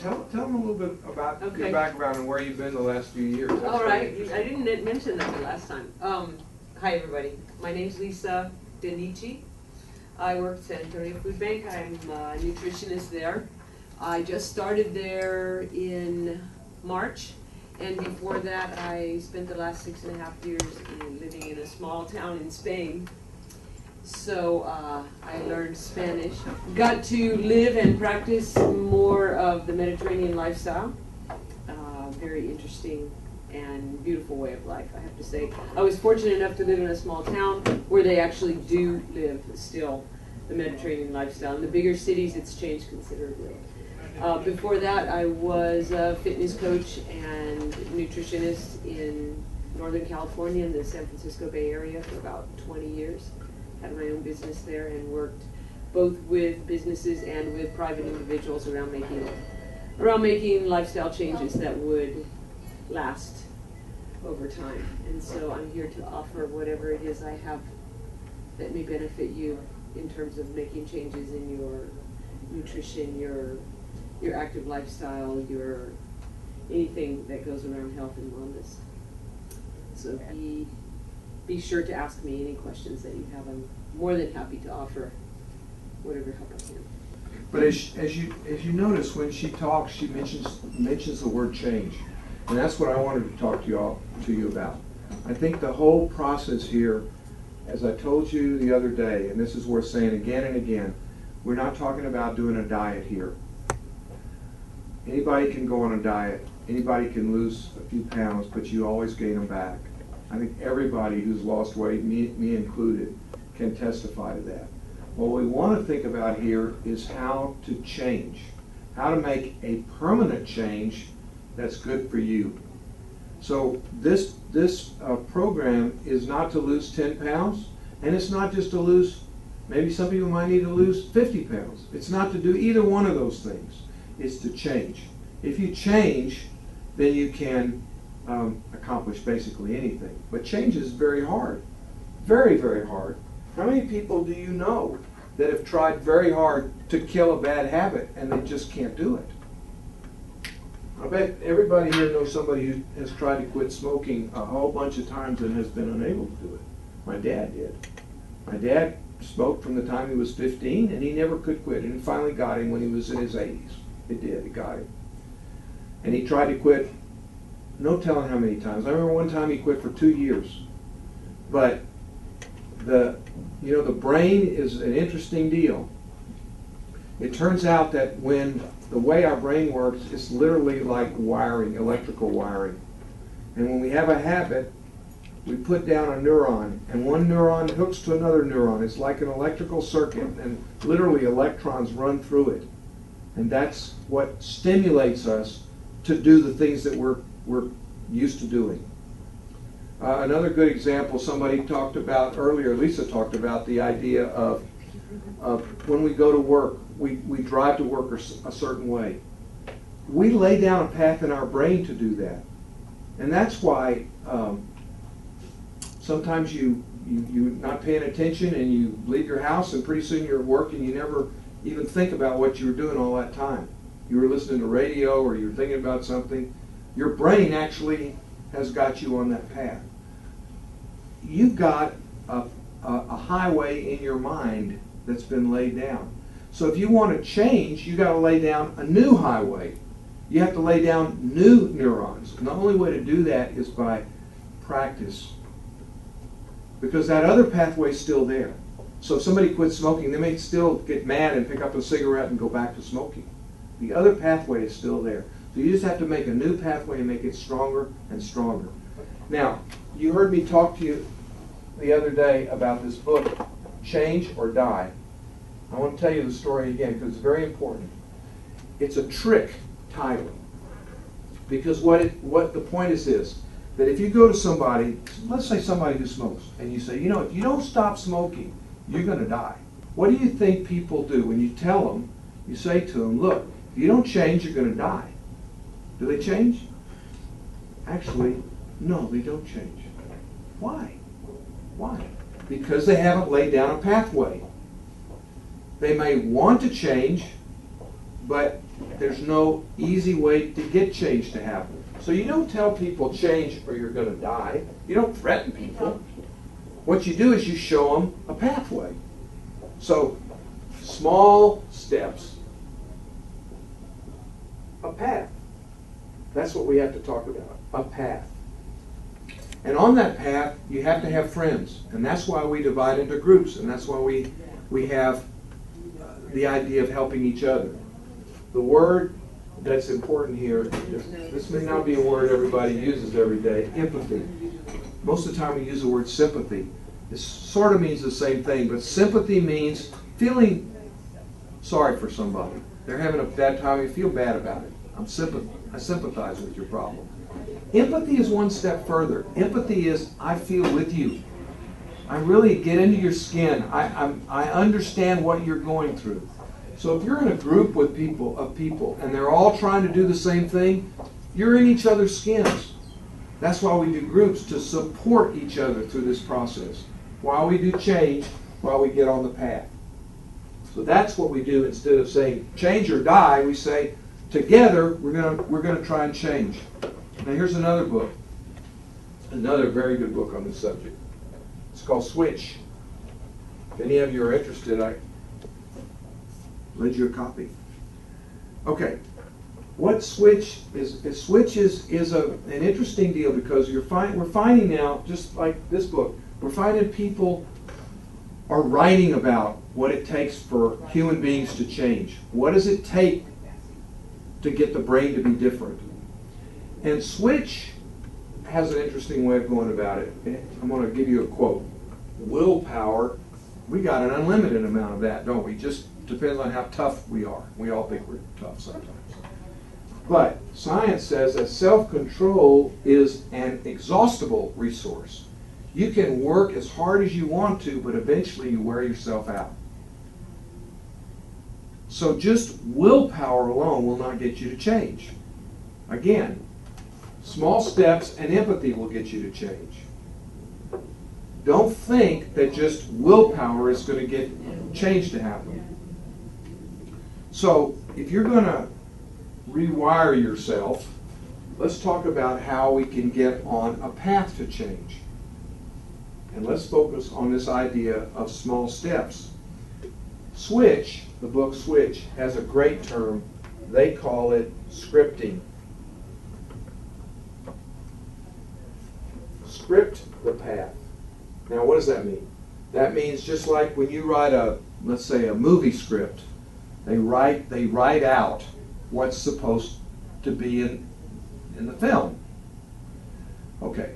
tell them a little bit about your background and where you've been the last few years. That's all right. I didn't mention that the last time. Hi, everybody. My name's Lisa Denici. I work at San Antonio Food Bank. I'm a nutritionist there. I just started there in March, and before that I spent the last 6.5 years living in a small town in Spain. So I learned Spanish. Got to live and practice more of the Mediterranean lifestyle. Very interesting and beautiful way of life, I have to say. I was fortunate enough to live in a small town where they actually do live still the Mediterranean lifestyle. In the bigger cities, it's changed considerably. Before that, I was a fitness coach and nutritionist in Northern California in the San Francisco Bay Area for about 20 years. Had my own business there and worked both with businesses and with private individuals around making lifestyle changes that would last over time. And so I'm here to offer whatever it is I have that may benefit you in terms of making changes in your nutrition, your active lifestyle, your anything that goes around health and wellness. So be sure to ask me any questions that you have. I'm more than happy to offer whatever help I can. But as you notice, when she talks, she mentions the word change, and that's what I wanted to talk to you about. I think the whole process here, as I told you the other day, and this is worth saying again and again, we're not talking about doing a diet here. Anybody can go on a diet. Anybody can lose a few pounds, but you always gain them back. I think everybody who's lost weight, me included, can testify to that. What we want to think about here is how to change, how to make a permanent change that's good for you. So this program is not to lose 10 pounds, and it's not just to lose, maybe some people might need to lose 50 pounds. It's not to do either one of those things. It's to change. If you change, then you can accomplish basically anything. But change is very hard. Very, very hard. How many people do you know that have tried very hard to kill a bad habit and they just can't do it? I bet everybody here knows somebody who has tried to quit smoking a whole bunch of times and has been unable to do it. My dad did. My dad smoked from the time he was 15 and he never could quit, and it finally got him when he was in his 80s. It did, it got him. And he tried to quit, no telling how many times. I remember one time he quit for 2 years. But the brain is an interesting deal. It turns out that when the way our brain works, it's literally like wiring, electrical wiring. And when we have a habit, we put down a neuron, and one neuron hooks to another neuron. It's like an electrical circuit, and literally electrons run through it. And that's what stimulates us to do the things that we're used to doing. Another good example, somebody talked about earlier, Lisa talked about the idea of when we go to work, we drive to work a certain way. We lay down a path in our brain to do that. And that's why sometimes you're not paying attention and you leave your house and pretty soon you're at work and you never even think about what you were doing all that time. You were listening to radio or you're thinking about something. Your brain actually has got you on that path. You've got a highway in your mind that's been laid down. So if you want to change, you've got to lay down a new highway. You have to lay down new neurons. And the only way to do that is by practice. Because that other pathway is still there. So if somebody quits smoking, they may still get mad and pick up a cigarette and go back to smoking. The other pathway is still there. So you just have to make a new pathway and make it stronger and stronger. Now, you heard me talk to you the other day about this book, Change or Die. I want to tell you the story again because it's very important. It's a trick title. Because what the point is this, that if you go to somebody, let's say somebody who smokes, and you say, if you don't stop smoking, you're going to die. What do you think people do when you tell them, you say to them, look, if you don't change, you're going to die? Do they change? Actually, no, they don't change. Why? Why? Because they haven't laid down a pathway. They may want to change, but there's no easy way to get change to happen. So you don't tell people change or you're going to die. You don't threaten people. What you do is you show them a pathway. So small steps, a path. That's what we have to talk about, a path. And on that path, you have to have friends. And that's why we divide into groups. And that's why we have the idea of helping each other. The word that's important here, this may not be a word everybody uses every day, empathy. Most of the time we use the word sympathy. This sort of means the same thing, but sympathy means feeling sorry for somebody. They're having a bad time, you feel bad about it. I sympathize with your problem. Empathy is one step further. Empathy is, I feel with you. I really get into your skin. I understand what you're going through. So if you're in a group with people and they're all trying to do the same thing, you're in each other's skins. That's why we do groups, to support each other through this process. While we do change, while we get on the path. So that's what we do. Instead of saying change or die, we say together we're gonna try and change. Now here's another book, another very good book on this subject. It's called Switch. If any of you are interested, I lend you a copy. Okay, what Switch is? Switch is an interesting deal because we're finding now, just like this book, we're finding people are writing about what it takes for human beings to change. What does it take to get the brain to be different? And Switch has an interesting way of going about it. I'm going to give you a quote. Willpower, we got an unlimited amount of that, don't we? Just depends on how tough we are. We all think we're tough sometimes. But science says that self-control is an exhaustible resource. You can work as hard as you want to, but eventually you wear yourself out. So just willpower alone will not get you to change. Again, small steps and empathy will get you to change. Don't think that just willpower is going to get change to happen. So if you're going to rewire yourself, let's talk about how we can get on a path to change. And let's focus on this idea of small steps. Switch, the book Switch, has a great term. They call it scripting. Script the path. Now what does that mean? That means just like when you write let's say a movie script, they write out what's supposed to be in the film. Okay.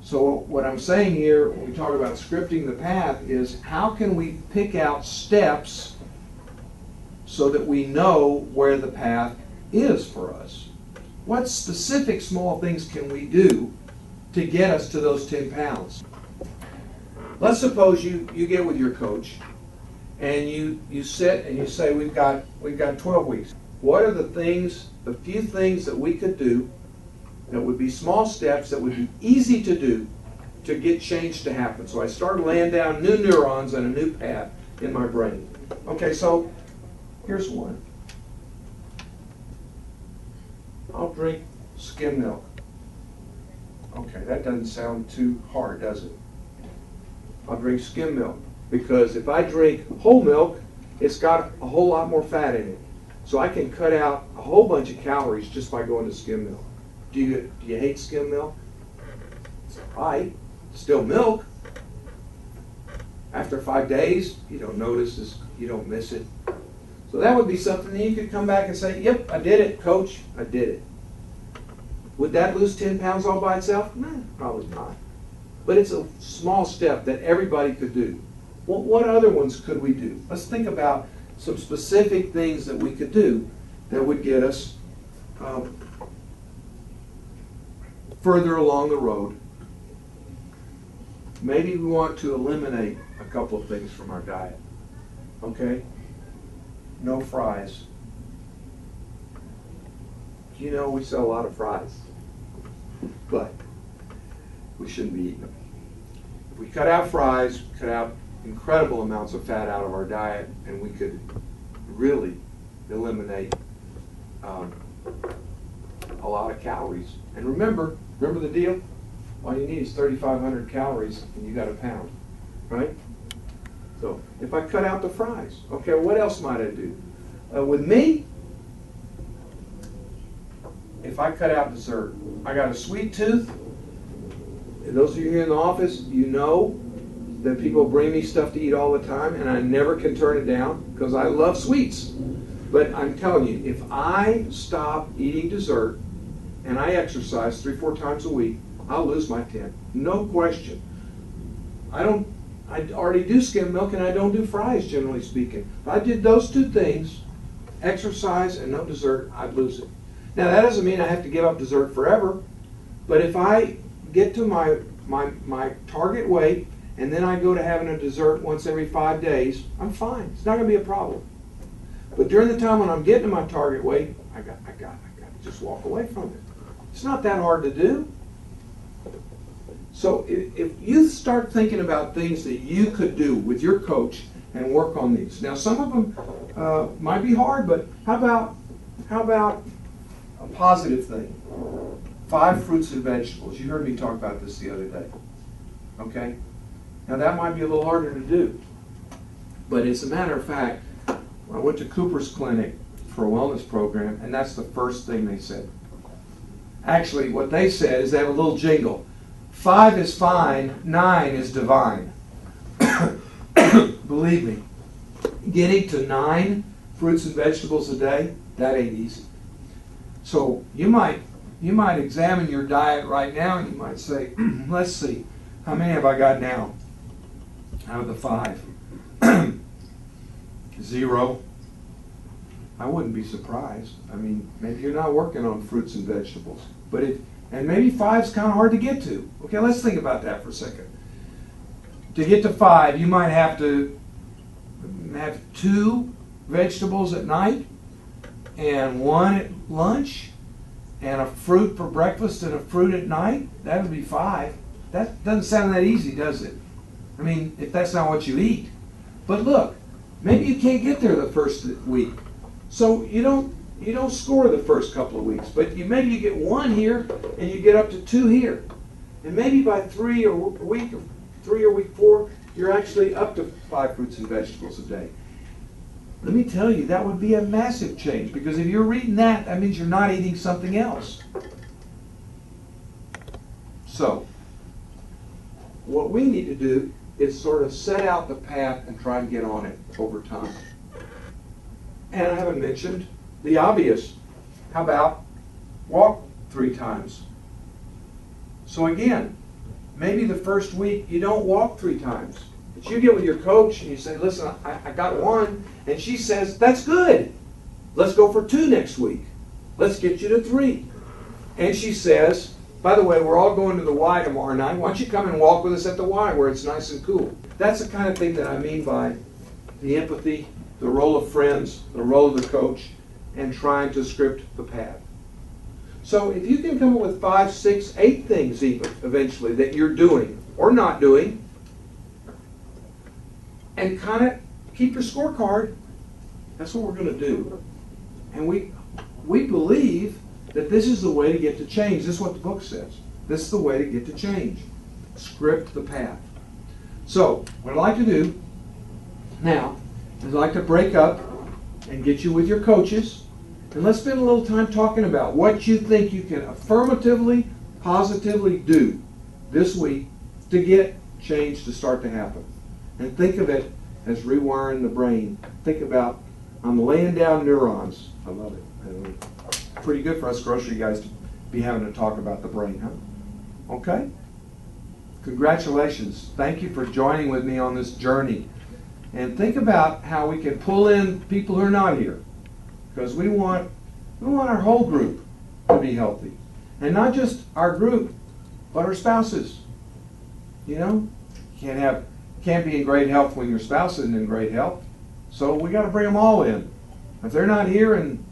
So what I'm saying here, when we talk about scripting the path, is how can we pick out steps so that we know where the path is for us? What specific small things can we do to get us to those 10 pounds? Let's suppose you get with your coach and you sit and you say, we've got 12 weeks. What are the few things that we could do that would be small steps that would be easy to do to get change to happen? So I start laying down new neurons and a new path in my brain. Okay, so here's one. I'll drink skim milk. Okay, that doesn't sound too hard, does it? I'll drink skim milk because if I drink whole milk, it's got a whole lot more fat in it. So I can cut out a whole bunch of calories just by going to skim milk. Do you hate skim milk? It's all right. Still milk. After 5 days, you don't notice this, you don't miss it. So that would be something that you could come back and say, yep, I did it, coach, I did it. Would that lose 10 pounds all by itself? No, probably not. But it's a small step that everybody could do. Well, what other ones could we do? Let's think about some specific things that we could do that would get us further along the road. Maybe we want to eliminate a couple of things from our diet. Okay? No fries. You know, we sell a lot of fries, but we shouldn't be eating them. If we cut out fries, cut out incredible amounts of fat out of our diet, and we could really eliminate a lot of calories. And remember the deal? All you need is 3,500 calories and you got a pound, right? So if I cut out the fries, okay, what else might I do? With me, if I cut out dessert, I got a sweet tooth. Those of you here in the office, you know that people bring me stuff to eat all the time and I never can turn it down because I love sweets. But I'm telling you, if I stop eating dessert and I exercise 3-4 times a week, I'll lose my 10. No question. I already do skim milk and I don't do fries, generally speaking. If I did those two things, exercise and no dessert, I'd lose it. Now that doesn't mean I have to give up dessert forever, but if I get to my target weight and then I go to having a dessert once every 5 days, I'm fine. It's not going to be a problem. But during the time when I'm getting to my target weight, I got to just walk away from it. It's not that hard to do. So if you start thinking about things that you could do with your coach and work on these. Now some of them might be hard, but how about a positive thing? 5 fruits and vegetables. You heard me talk about this the other day. Okay? Now that might be a little harder to do. But as a matter of fact, I went to Cooper's Clinic for a wellness program, and that's the first thing they said. Actually, what they said is they have a little jingle. 5 is fine, 9 is divine. Believe me, getting to 9 fruits and vegetables a day, that ain't easy. So you might examine your diet right now and you might say, let's see, how many have I got now out of the 5? 0. I wouldn't be surprised. I mean, maybe you're not working on fruits and vegetables. And maybe 5's kind of hard to get to. Okay, let's think about that for a second. To get to 5, you might have to have 2 vegetables at night and 1 at lunch and a fruit for breakfast and a fruit at night. That would be 5. That doesn't sound that easy, does it? I mean, if that's not what you eat. But look, maybe you can't get there the first week. So you don't score the first couple of weeks, but maybe you get 1 here and you get up to 2 here. And maybe by week 3 or week 4, you're actually up to 5 fruits and vegetables a day. Let me tell you, that would be a massive change, because if you're reading that, that means you're not eating something else. So, what we need to do is sort of set out the path and try and get on it over time. And I haven't mentioned the obvious. How about walk 3 times? So again, maybe the first week you don't walk 3 times. But you get with your coach and you say, listen, I got 1. And she says, that's good. Let's go for 2 next week. Let's get you to 3. And she says, by the way, we're all going to the Y tomorrow night. Why don't you come and walk with us at the Y where it's nice and cool? That's the kind of thing that I mean by the empathy, the role of friends, the role of the coach, and trying to script the path. So if you can come up with 5, 6, 8 things even eventually that you're doing or not doing, and kind of keep your scorecard, that's what we're going to do. And we believe that this is the way to get to change. This is what the book says. This is the way to get to change. Script the path. So what I'd like to do now is I'd like to break up and get you with your coaches. And let's spend a little time talking about what you think you can affirmatively, positively do this week to get change to start to happen. And think of it as rewiring the brain. Think about, I'm laying down neurons. I love it. Pretty good for us grocery guys to be having to talk about the brain, huh? Okay? Congratulations. Thank you for joining with me on this journey. And think about how we can pull in people who are not here. Because we want our whole group to be healthy. And not just our group, but our spouses. You know? Can't be in great health when your spouse isn't in great health. So we got to bring them all in. If they're not here and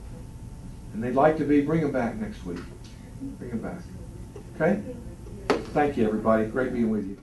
they'd like to be, bring them back next week. Bring them back. Okay? Thank you, everybody. Great being with you.